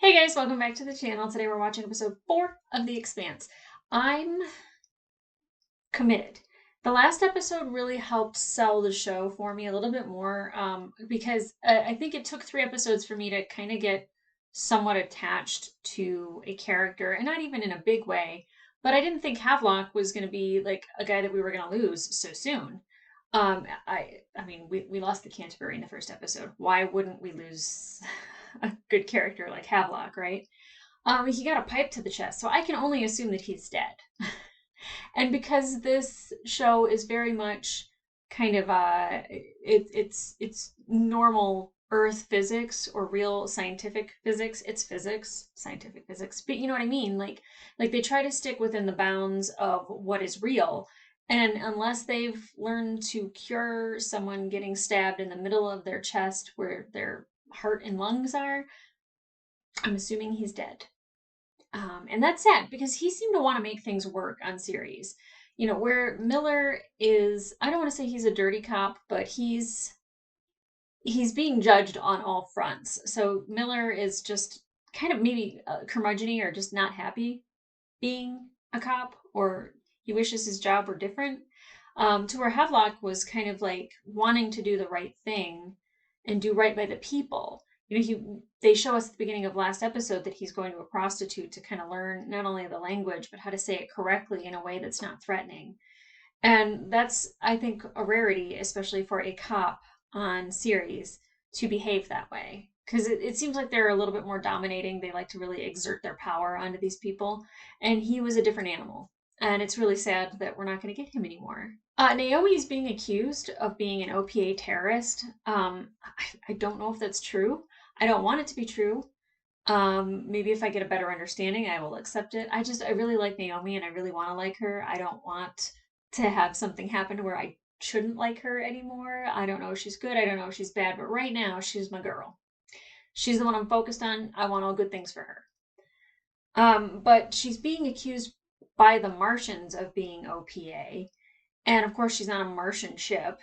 Hey guys, welcome back to the channel. Today we're watching episode 4 of The Expanse. I'm committed. The last episode really helped sell the show for me a little bit more because I think it took 3 episodes for me to kind of get somewhat attached to a character, and not even in a big way, but I didn't think Havelock was going to be like a guy that we were going to lose so soon. I mean, we lost the Canterbury in the first episode. Why wouldn't we lose a good character like Havelock, right? He got a pipe to the chest, so I can only assume that he's dead. And because this show is very much kind of it's normal Earth physics or real scientific physics. It's physics, scientific physics, but you know what I mean. Like they try to stick within the bounds of what is real. And unless they've learned to cure someone getting stabbed in the middle of their chest where their heart and lungs are, I'm assuming he's dead. And that's sad because he seemed to want to make things work on series. You know, where Miller is, I don't want to say he's a dirty cop, but he's being judged on all fronts. So Miller is just kind of maybe curmudgeony or just not happy being a cop, or he wishes his job were different. To where Havelock was kind of like wanting to do the right thing and do right by the people. You know, they show us at the beginning of last episode that he's going to a prostitute to kind of learn not only the language but how to say it correctly in a way that's not threatening. And that's, I think, a rarity, especially for a cop on series to behave that way. Because it seems like they're a little bit more dominating. They like to really exert their power onto these people. And he was a different animal. And it's really sad that we're not going to get him anymore. Naomi's being accused of being an OPA terrorist. I don't know if that's true. I don't want it to be true. Maybe if I get a better understanding, I will accept it. I really like Naomi and I really want to like her. I don't want to have something happen where I shouldn't like her anymore. I don't know if she's good. I don't know if she's bad, but right now she's my girl. She's the one I'm focused on. I want all good things for her. But she's being accused by the Martians of being OPA. And of course, she's on a Martian ship.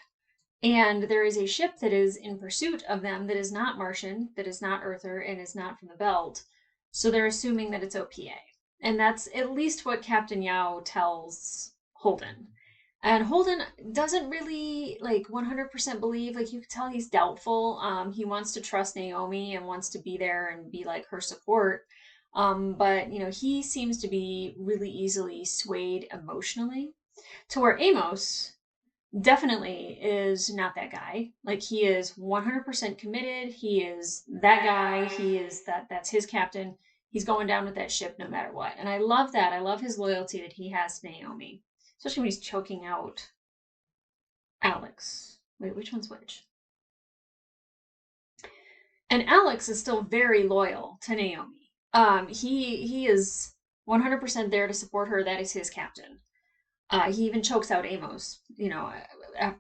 And there is a ship that is in pursuit of them that is not Martian, that is not Earther, and is not from the belt. So they're assuming that it's OPA. And that's at least what Captain Yao tells Holden. And Holden doesn't really like 100% believe, like you could tell he's doubtful. He wants to trust Naomi and wants to be there and be like her support. But you know, he seems to be really easily swayed emotionally to where Amos definitely is not that guy. Like he is 100% committed. He is that guy. He is that's his captain. He's going down with that ship no matter what. And I love that. I love his loyalty that he has to Naomi, especially when he's choking out Alex. Wait, which one's which? And Alex is still very loyal to Naomi. He is 100% there to support her. That is his captain. He even chokes out Amos, you know,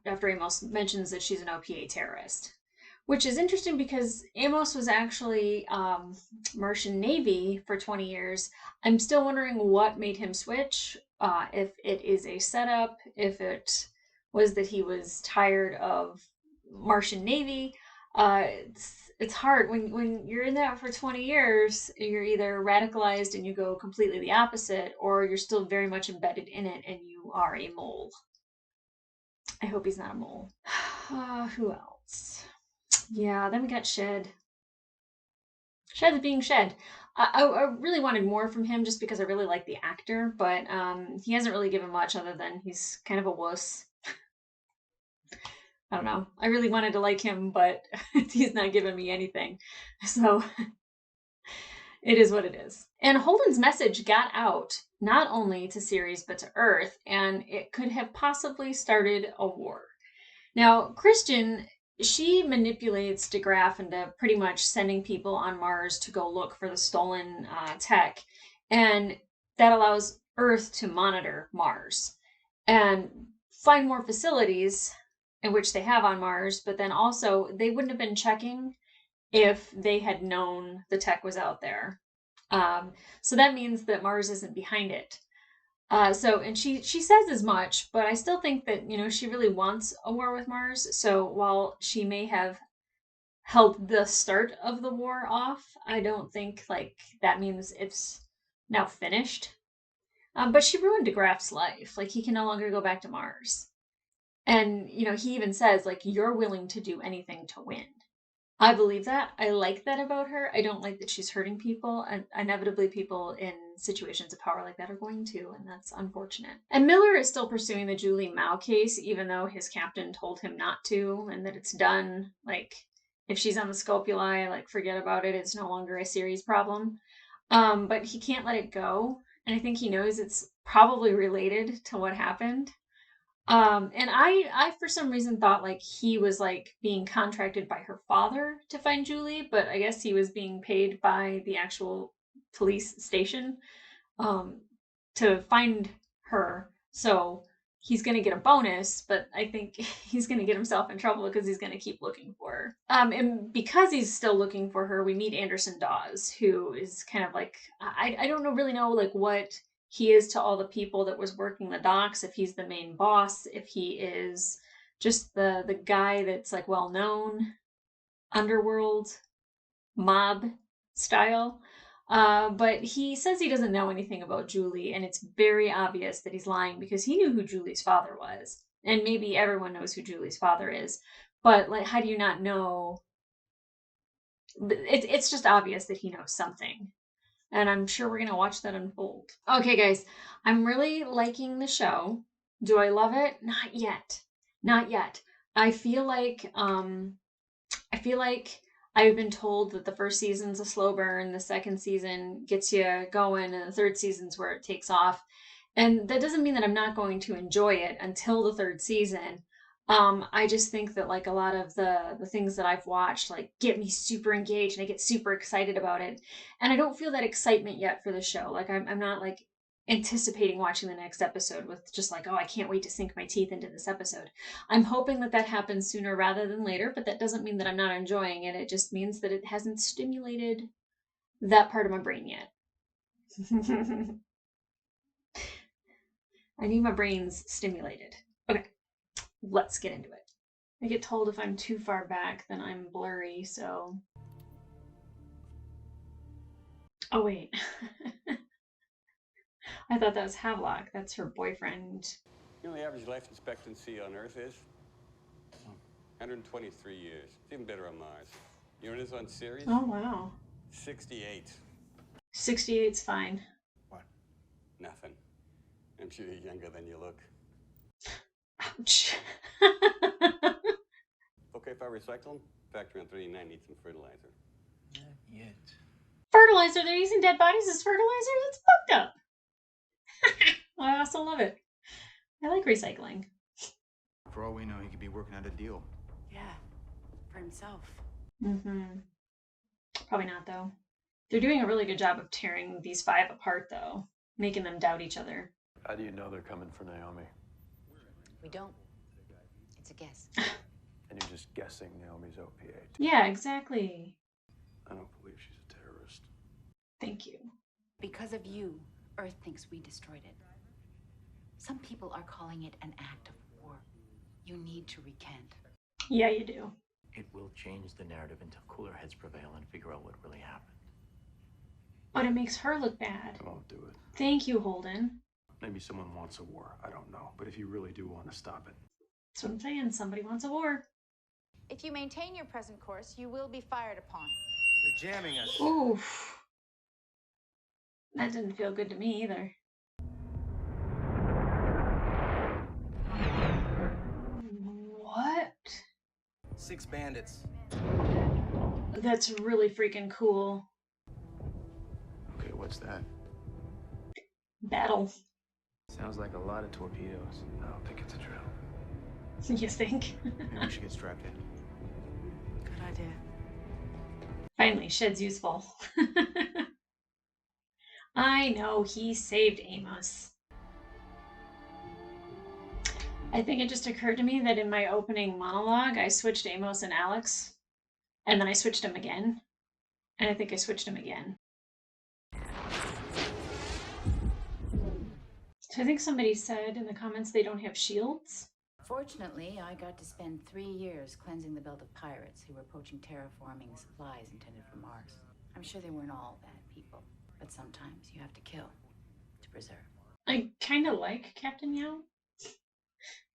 after Amos mentions that she's an OPA terrorist, which is interesting because Amos was actually Martian Navy for 20 years. I'm still wondering what made him switch, if it is a setup, if it was that he was tired of Martian Navy. It's hard when you're in that for 20 years. You're either radicalized and you go completely the opposite, or you're still very much embedded in it and you are a mole. I hope he's not a mole. Who else? Yeah, then we got Shed. Shed is being Shed. I really wanted more from him just because I really like the actor, but he hasn't really given much other than he's kind of a wuss. I don't know. I really wanted to like him, but he's not giving me anything. So it is what it is. And Holden's message got out not only to Ceres but to Earth, and it could have possibly started a war. Now, Christian, she manipulates DeGraff into pretty much sending people on Mars to go look for the stolen tech, and that allows Earth to monitor Mars and find more facilities in which they have on Mars, but then also they wouldn't have been checking if they had known the tech was out there. So that means that Mars isn't behind it. And she says as much, but I still think that, you know, she really wants a war with Mars. So while she may have held the start of the war off. I don't think like that means it's now finished. But she ruined DeGraff's life. Like, he can no longer go back to Mars. And, you know, he even says, like, you're willing to do anything to win. I believe that. I like that about her. I don't like that she's hurting people. And inevitably, people in situations of power like that are going to, and that's unfortunate. And Miller is still pursuing the Julie Mao case, even though his captain told him not to, and that it's done. Like, if she's on the scopuli, like, forget about it. It's no longer a series problem. But he can't let it go. And I think he knows it's probably related to what happened. And I for some reason thought like he was like being contracted by her father to find Julie, but I guess he was being paid by the actual police station um to find her. So he's gonna get a bonus, but I think he's gonna get himself in trouble because he's gonna keep looking for her. And because he's still looking for her, we meet Anderson Dawes, who is kind of like I don't know really know like what he is to all the people that was working the docks, if he's the main boss, if he is just the guy that's like well known, underworld mob style. But he says he doesn't know anything about Julie, and it's very obvious that he's lying because he knew who Julie's father was. And maybe everyone knows who Julie's father is, but like, how do you not know? It's just obvious that he knows something. And I'm sure we're going to watch that unfold. Okay, guys, I'm really liking the show. Do I love it? Not yet. Not yet. I feel like I've been told that the first season's a slow burn, the second season gets you going, and the third season's where it takes off. And that doesn't mean that I'm not going to enjoy it until the third season. I just think that like a lot of the things that I've watched like get me super engaged and I get super excited about it. And I don't feel that excitement yet for the show. Like I'm not like anticipating watching the next episode with just like, oh, I can't wait to sink my teeth into this episode. I'm hoping that that happens sooner rather than later, but that doesn't mean that I'm not enjoying it. It just means that it hasn't stimulated that part of my brain yet. I need my brains stimulated. Okay, let's get into it. I get told if I'm too far back, then I'm blurry, so... Oh, wait. I thought that was Havelock. That's her boyfriend. You know the average life expectancy on Earth is? 123 years. It's even better on Mars. You know what it is on Ceres? Oh, wow. 68. 68's fine. What? Nothing. I'm sure you're younger than you look. Ouch. Okay, if I recycle them, factory on 39 needs some fertilizer. Not yet. Fertilizer? They're using dead bodies as fertilizer? That's fucked up. I also love it. I like recycling. For all we know, he could be working out a deal. Yeah, for himself. Mm-hmm. Probably not, though. They're doing a really good job of tearing these five apart, though, making them doubt each other. How do you know they're coming for Naomi? We don't. It's a guess. And you're just guessing Naomi's OPA. Yeah, exactly. I don't believe she's a terrorist. Thank you. Because of you, Earth thinks we destroyed it. Some people are calling it an act of war. You need to recant. Yeah, you do. It will change the narrative until cooler heads prevail and figure out what really happened. But it makes her look bad. I won't do it. Thank you, Holden. Maybe someone wants a war. I don't know. But if you really do want to stop it. That's what I'm saying. Somebody wants a war. If you maintain your present course, you will be fired upon. They're jamming us. Oof. That didn't feel good to me either. What? 6 bandits. That's really freaking cool. Okay, what's that? Battle. Sounds like a lot of torpedoes. I don't think it's a drill. You think? Maybe we should get strapped in. Good idea. Finally, Shed's useful. I know, he saved Amos. I think it just occurred to me that in my opening monologue, I switched Amos and Alex, and then I switched them again, and I think I switched them again. So I think somebody said in the comments they don't have shields. Fortunately, I got to spend 3 years cleansing the belt of pirates who were poaching terraforming supplies intended for Mars. I'm sure they weren't all bad people, but sometimes you have to kill to preserve. I kind of like Captain Yao.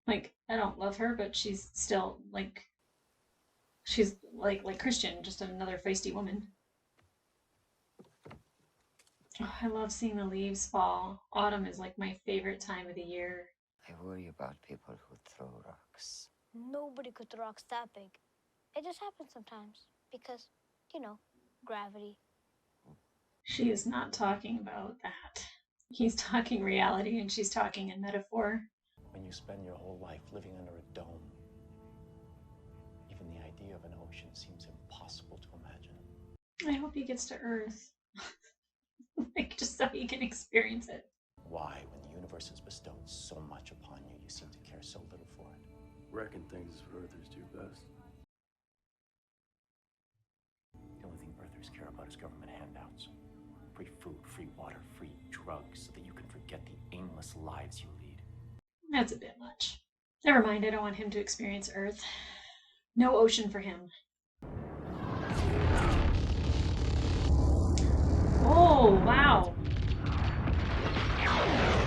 Like, I don't love her, but she's still like, she's like Christian, just another feisty woman. Oh, I love seeing the leaves fall. Autumn is like my favorite time of the year. I worry about people who throw rocks. Nobody could throw rocks that big. It just happens sometimes because, you know, gravity. She is not talking about that. He's talking reality and she's talking in metaphor. When you spend your whole life living under a dome, even the idea of an ocean seems impossible to imagine. I hope he gets to Earth. Like, just so he can experience it. Why, when the universe has bestowed so much upon you, you seem to care so little for it? Wrecking things is what Earthers do best. The only thing Earthers care about is government handouts. Free food, free water, free drugs, so that you can forget the aimless lives you lead. That's a bit much. Never mind, I don't want him to experience Earth. No ocean for him. Oh, wow.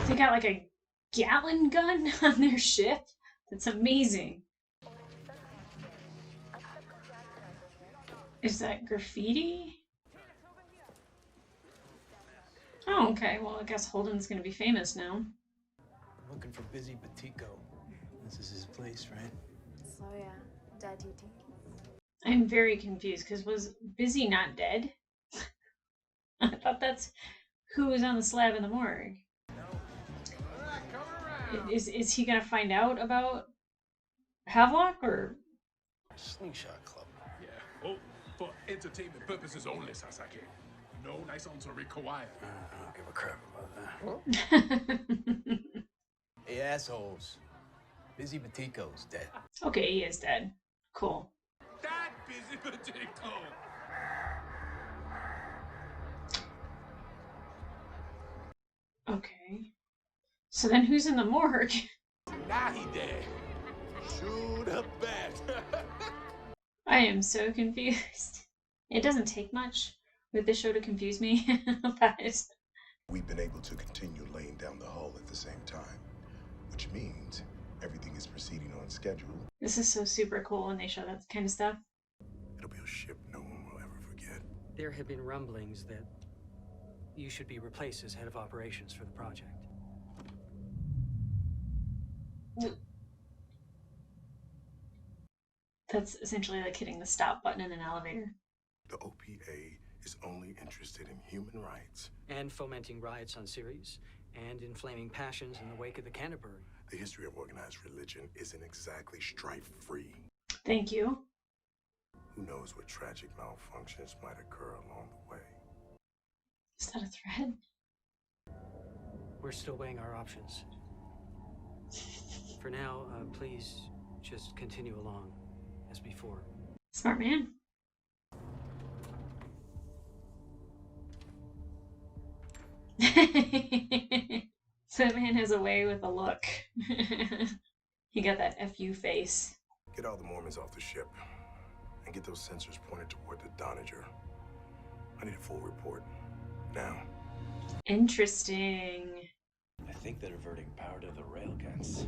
They got like a gallon gun on their ship? That's amazing. Is that graffiti? Oh, okay. Well, I guess Holden's gonna be famous now. Looking for Busy Batico. This is his place, right? So yeah, Daddy D. I'm very confused because was Busy not dead? I thought that's who was on the slab in the morgue. Is he gonna find out about Havelock or? Slingshot Club. Yeah. Oh, for entertainment purposes only, Sasaki. No license required. I don't give a crap about that. Hey, assholes. Busy Batico's dead. Okay, he is dead. Cool. That busy potato. Okay. So then who's in the morgue? Now he dead. Shoot up that. I am so confused. It doesn't take much with this show to confuse me, but we've been able to continue laying down the hull at the same time, which means everything is proceeding on schedule. This is so super cool when they show that kind of stuff. It'll be a ship no one will ever forget. There have been rumblings that you should be replaced as head of operations for the project. That's essentially like hitting the stop button in an elevator. The OPA is only interested in human rights. And fomenting riots on Ceres, and inflaming passions in the wake of the Canterbury. The history of organized religion isn't exactly strife-free. Thank you. Who knows what tragic malfunctions might occur along the way. Is that a threat? We're still weighing our options. For now, please just continue along as before. Smart man. So that man has a way with a look. He got that FU face. Get all the Mormons off the ship and get those sensors pointed toward the Donager. I need a full report now. Interesting. I think they're diverting power to the railguns.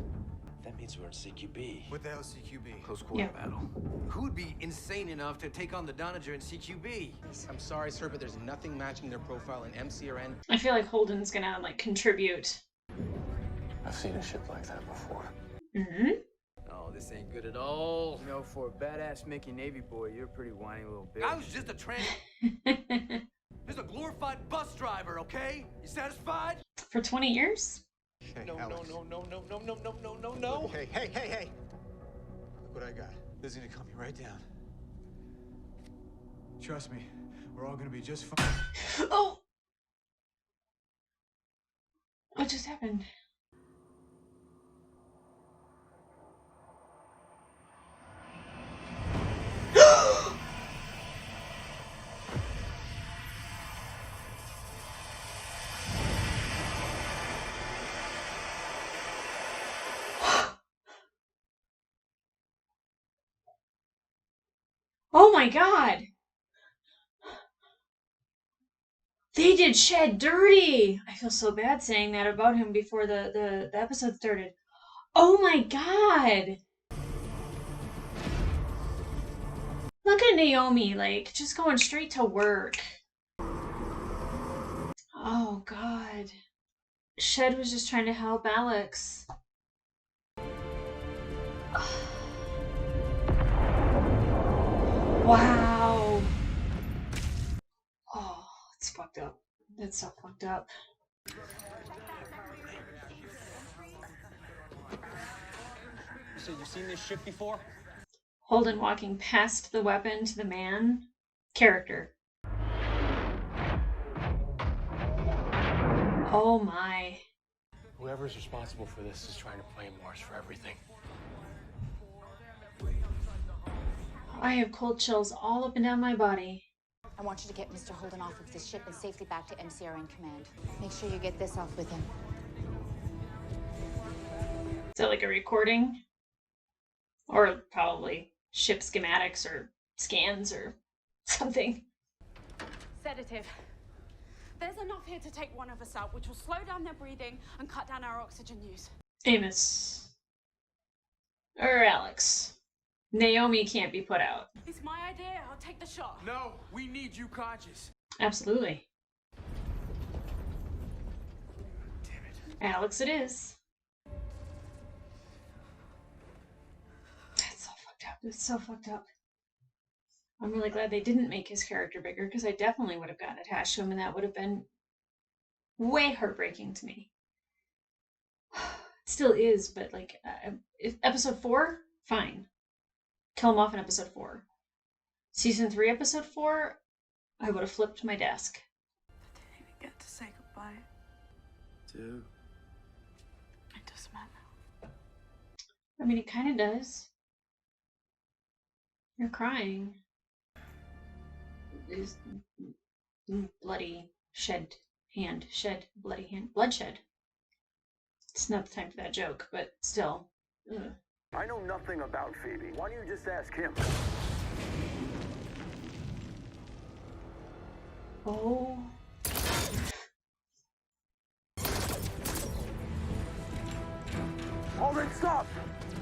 That means we're in CQB. What the hell is CQB? Close quarter battle. Who would be insane enough to take on the Donager in CQB? I'm sorry, sir, but there's nothing matching their profile in MCRN. I feel like Holden's gonna like contribute. I've seen a ship like that before. Mm-hmm. Oh, this ain't good at all. You know, for a badass Mickey Navy boy, you're a pretty whiny little bitch. I was just a There's a glorified bus driver, okay? You satisfied? For 20 years? Hey, No. Hey. Look what I got. This is gonna calm you right down. Trust me, we're all gonna be just fine. Oh! What just happened? Oh my god! They did Shed dirty! I feel so bad saying that about him before the episode started. Oh my god! Look at Naomi, like, just going straight to work. Oh god. Shed was just trying to help Alex. Wow. Oh, it's fucked up. That's so fucked up. So you've seen this ship before? Holden walking past the weapon to the man. Character. Oh my. Whoever's responsible for this is trying to blame Mars for everything. I have cold chills all up and down my body. I want you to get Mr. Holden off of this ship and safely back to MCRN command. Make sure you get this off with him. Is that like a recording? Or probably ship schematics or scans or something. Sedative. There's enough here to take one of us out, which will slow down their breathing and cut down our oxygen use. Amos. Or Alex. Naomi can't be put out. It's my idea. I'll take the shot. No, we need you conscious. Absolutely. Damn it. Alex it is. That's so fucked up. It's so fucked up. I'm really glad they didn't make his character bigger, because I definitely would have gotten attached to him, and that would have been way heartbreaking to me. It still is, but like, if episode 4, fine. Kill him off in episode 4. Season 3, episode 4, I would have flipped my desk. I didn't even get to say goodbye. Dude. It doesn't matter. I mean, it kind of does. You're crying. There's bloody shed hand. Shed, bloody hand. Bloodshed. It's not the time for that joke, but still. Ugh. I know nothing about Phoebe. Why don't you just ask him? Oh. Holden, stop!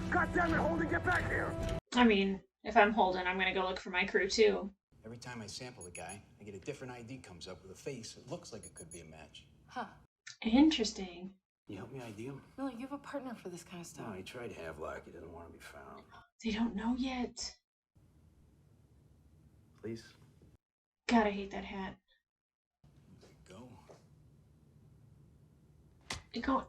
God damn it, Holden, get back here! I mean, if I'm Holden, I'm gonna go look for my crew too. Every time I sample a guy, I get a different ID comes up with a face. It looks like it could be a match. Huh. Interesting. You help me ID him? No, you have a partner for this kind of stuff. No, he tried Havelock. He didn't want to be found. They don't know yet. Please? God, I hate that hat. Go. You go.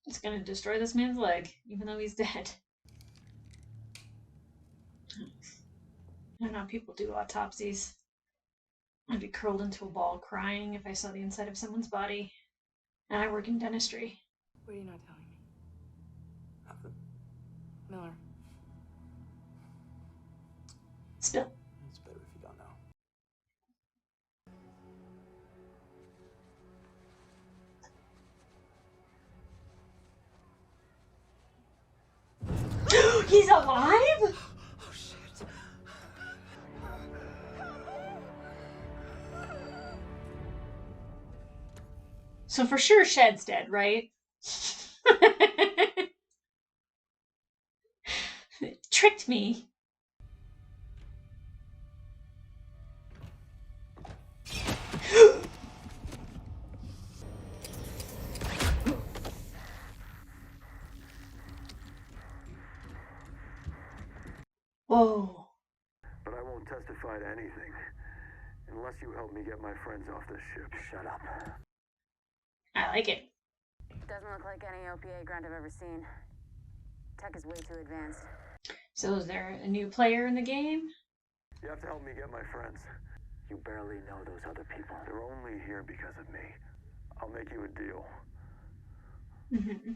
It's gonna destroy this man's leg, even though he's dead. I don't know how people do autopsies. I'd be curled into a ball crying if I saw the inside of someone's body. And I work in dentistry. What are you not telling me? Nothing. Miller. Spill. It's better if you don't know. He's alive? Oh, shit. So for sure Shed's dead, right? It tricked me. Whoa. But I won't testify to anything unless you help me get my friends off this ship. Shut up. I like it. Doesn't look like any OPA grunt I've ever seen. Tech is way too advanced. So is there a new player in the game? You have to help me get my friends. You barely know those other people. They're only here because of me. I'll make you a deal. Mm-hmm.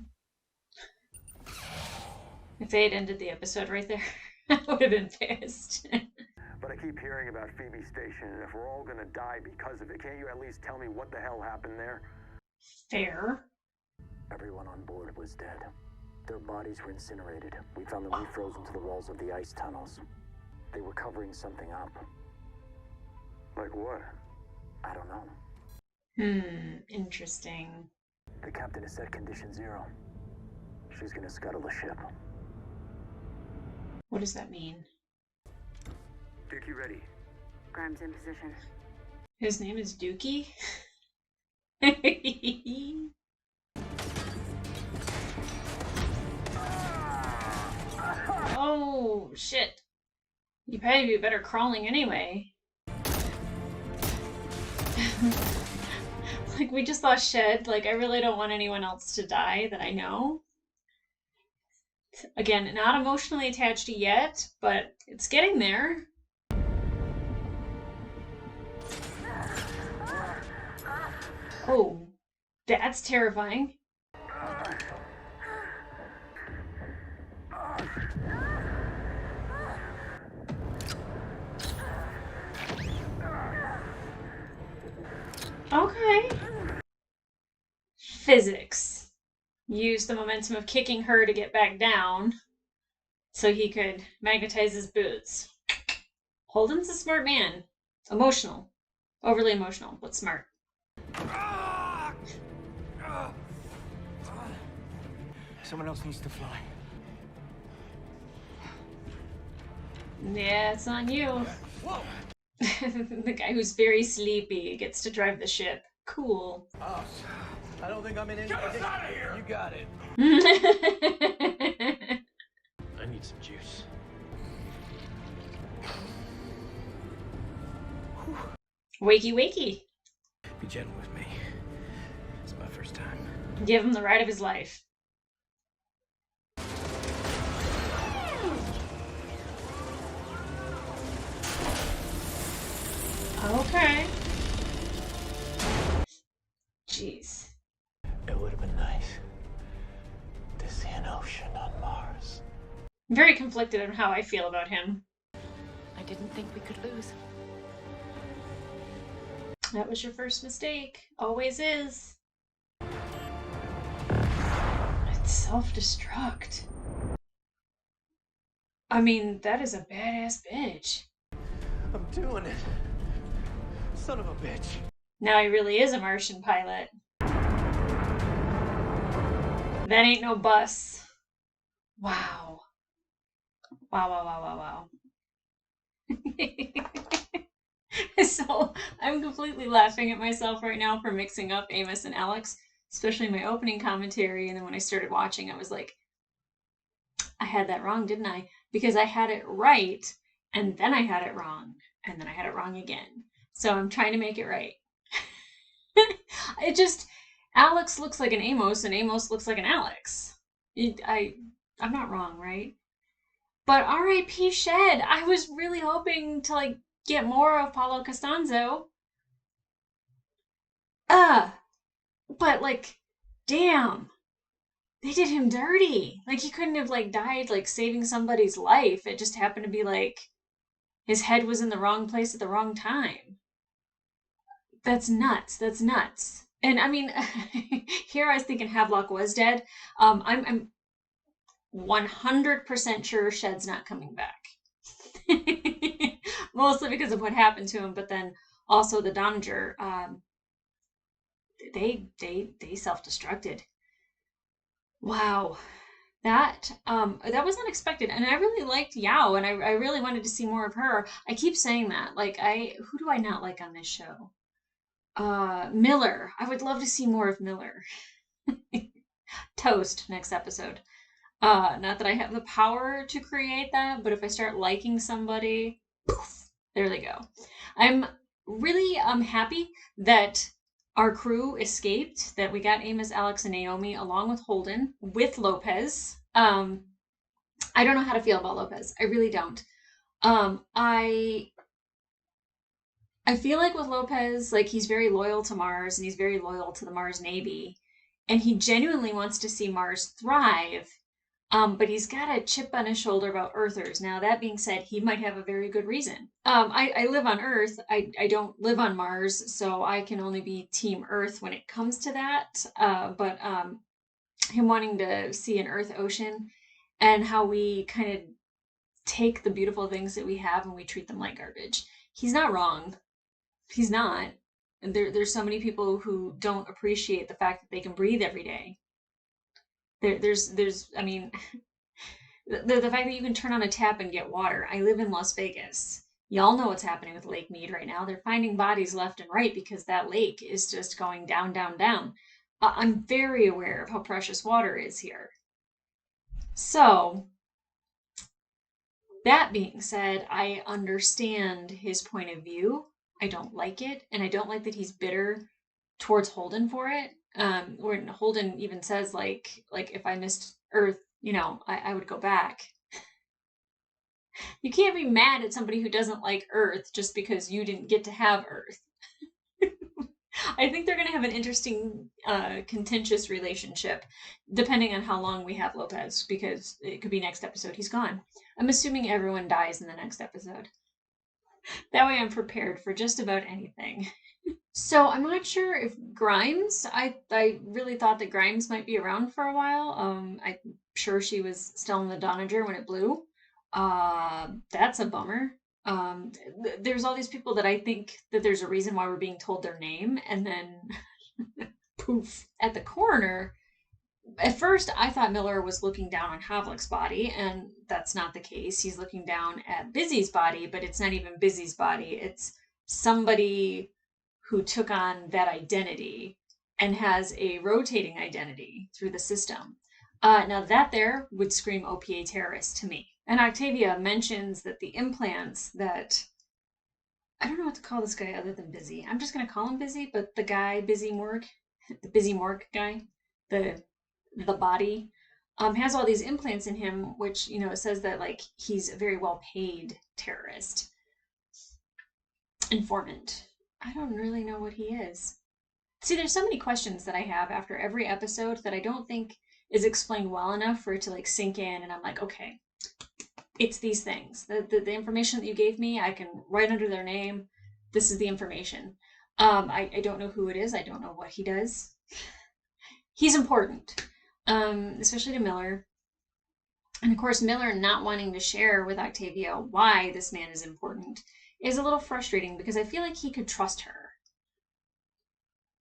If they had ended the episode right there, I would have been pissed. But I keep hearing about Phoebe Station, and if we're all gonna die because of it, can't you at least tell me what the hell happened there? Fair. Everyone on board was dead. Their bodies were incinerated. We found them refrozen to the walls of the ice tunnels. They were covering something up. Like what? I don't know. Interesting. The captain has set condition 0. She's gonna scuttle the ship. What does that mean? Dookie ready. Grimes in position. His name is Dookie? Oh, shit. You probably be better crawling anyway. Like, we just lost Shed. Like, I really don't want anyone else to die that I know. Again, not emotionally attached yet, but it's getting there. Oh, that's terrifying. Okay. Physics. Use the momentum of kicking her to get back down so he could magnetize his boots. Holden's a smart man. Emotional. Overly emotional, but smart. Someone else needs to fly. Yeah, it's on you. Whoa! The guy who's very sleepy gets to drive the ship. Cool. Oh, I don't think I'm in any. Get us out of here! You got it. I need some juice. Wakey, wakey. Be gentle with me. It's my first time. Give him the ride of his life. Okay. Jeez. It would have been nice to see an ocean on Mars. I'm very conflicted on how I feel about him. I didn't think we could lose. That was your first mistake. Always is. It's self-destruct. I mean, that is a badass bitch. I'm doing it. Son of a bitch. Now he really is a Martian pilot. That ain't no bus. Wow. Wow, wow, wow, wow, wow. So, I'm completely laughing at myself right now for mixing up Amos and Alex, especially my opening commentary, and then when I started watching, I was like, I had that wrong, didn't I? Because I had it right, and then I had it wrong, and then I had it wrong again. So I'm trying to make it right. It just, Alex looks like an Amos, and Amos looks like an Alex. I'm not wrong, right? But R.I.P. Shed. I was really hoping to get more of Paulo Costanzo. But damn. They did him dirty. He couldn't have died saving somebody's life. It just happened to be his head was in the wrong place at the wrong time. That's nuts. That's nuts. And I mean, here I was thinking Havelock was dead. I'm 100% sure Shed's not coming back. Mostly because of what happened to him, but then also the Doninger, they self-destructed. Wow. That was unexpected, and I really liked Yao, and I really wanted to see more of her. I keep saying that. Who do I not like on this show? Miller. I would love to see more of Miller. Toast next episode. Not that I have the power to create that, but if I start liking somebody, poof, there they go. I'm really happy that our crew escaped, that we got Amos, Alex, and Naomi along with Holden, with Lopez. I don't know how to feel about Lopez. I really don't. I feel like with Lopez, he's very loyal to Mars and he's very loyal to the Mars Navy, and he genuinely wants to see Mars thrive. But he's got a chip on his shoulder about Earthers. Now, that being said, he might have a very good reason. I live on Earth. I don't live on Mars, so I can only be Team Earth when it comes to that. But him wanting to see an Earth ocean, and how we kind of take the beautiful things that we have and we treat them like garbage. He's not wrong. He's not. And there's so many people who don't appreciate the fact that they can breathe every day. There's I mean, the fact that you can turn on a tap and get water. I live in Las Vegas. Y'all know what's happening with Lake Mead right now. They're finding bodies left and right because that lake is just going down, down, down. I'm very aware of how precious water is here. So, that being said, I understand his point of view. I don't like it, and I don't like that he's bitter towards Holden for it. When Holden even says like if I missed Earth, you know, I would go back. You can't be mad at somebody who doesn't like Earth just because you didn't get to have Earth. I think they're going to have an interesting, contentious relationship, depending on how long we have Lopez, because it could be next episode he's gone. I'm assuming everyone dies in the next episode. That way I'm prepared for just about anything. So I'm not sure if Grimes, I really thought that Grimes might be around for a while. I'm sure she was still in the Donager when it blew. That's a bummer. There's all these people that I think that there's a reason why we're being told their name, and then poof. At the coroner, at first I thought Miller was looking down on Havelock's body, and that's not the case. He's looking down at Busy's body, but it's not even Busy's body. It's somebody who took on that identity and has a rotating identity through the system. Now that there would scream OPA terrorist to me. And Octavia mentions that the implants that, I don't know what to call this guy other than Busy. I'm just going to call him Busy, but the guy, Busy Morgue, the Busy Morgue guy, the body, has all these implants in him, which, you know, it says that like he's a very well paid terrorist. Informant. I don't really know what he is. See, there's so many questions that I have after every episode that I don't think is explained well enough for it to like sink in, and I'm like, okay, it's these things. The information that you gave me, I can write under their name. This is the information. I don't know who it is. I don't know what he does. He's important, especially to Miller. And of course, Miller not wanting to share with Octavia why this man is important is a little frustrating because I feel like he could trust her.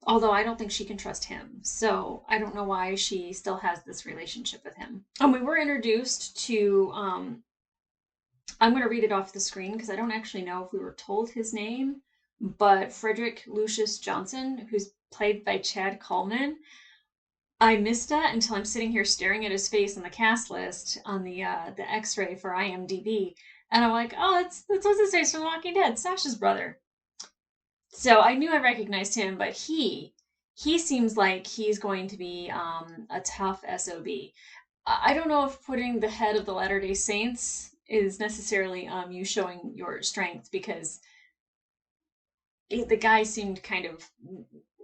Although I don't think she can trust him. So I don't know why she still has this relationship with him. We were introduced to, I'm going to read it off the screen because I don't actually know if we were told his name, but Frederick Lucius Johnson, who's played by Chad Coleman. I missed that until I'm sitting here staring at his face on the cast list on the X-ray for IMDb. And I'm like, oh, that's what's his face from Walking Dead, Sasha's brother. So I knew I recognized him, but he seems like he's going to be a tough SOB. I don't know if putting the head of the Latter-day Saints is necessarily you showing your strength, because the guy seemed kind of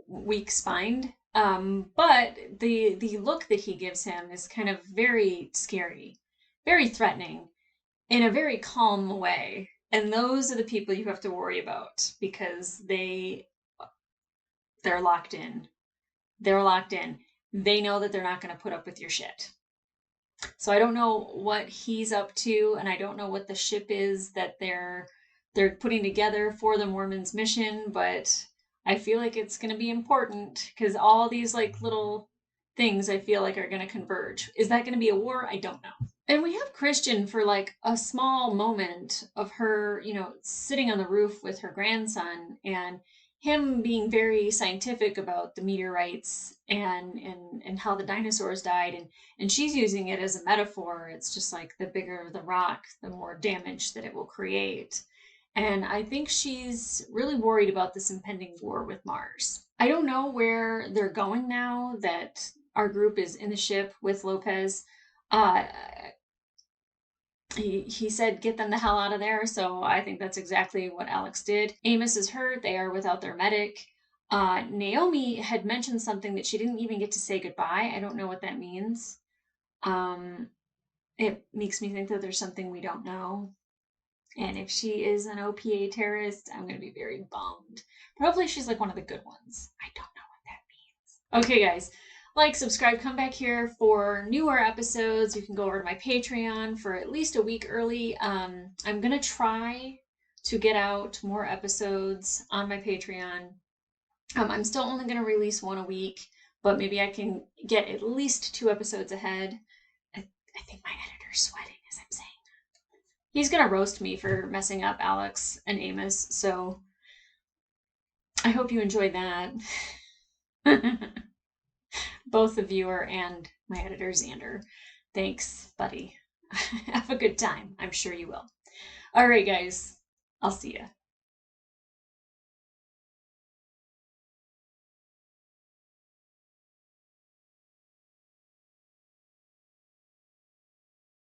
weak-spined. But the look that he gives him is kind of very scary, very threatening, in a very calm way. And those are the people you have to worry about because they're locked in. They're locked in. They know that they're not going to put up with your shit. So I don't know what he's up to, and I don't know what the ship is that they're putting together for the Mormons' mission, but I feel like it's going to be important because all these like little things I feel like are going to converge. Is that going to be a war? I don't know. And we have Christian for like a small moment of her, you know, sitting on the roof with her grandson and him being very scientific about the meteorites and how the dinosaurs died, and she's using it as a metaphor. It's just like the bigger the rock, the more damage that it will create. And I think she's really worried about this impending war with Mars. I don't know where they're going now that our group is in the ship with Lopez. He said, get them the hell out of there. So I think that's exactly what Alex did. Amos is hurt. They are without their medic. Naomi had mentioned something that she didn't even get to say goodbye. I don't know what that means. It makes me think that there's something we don't know. And if she is an OPA terrorist, I'm going to be very bummed. But hopefully she's like one of the good ones. I don't know what that means. Okay, guys. Like, subscribe, come back here for newer episodes. You can go over to my Patreon for at least a week early. I'm going to try to get out more episodes on my Patreon. I'm still only going to release one a week, but maybe I can get at least 2 episodes ahead. I think my editor's sweating as I'm saying that. He's going to roast me for messing up Alex and Amos, so I hope you enjoyed that. Both the viewer and my editor, Xander. Thanks, buddy. Have a good time. I'm sure you will. All right, guys. I'll see ya.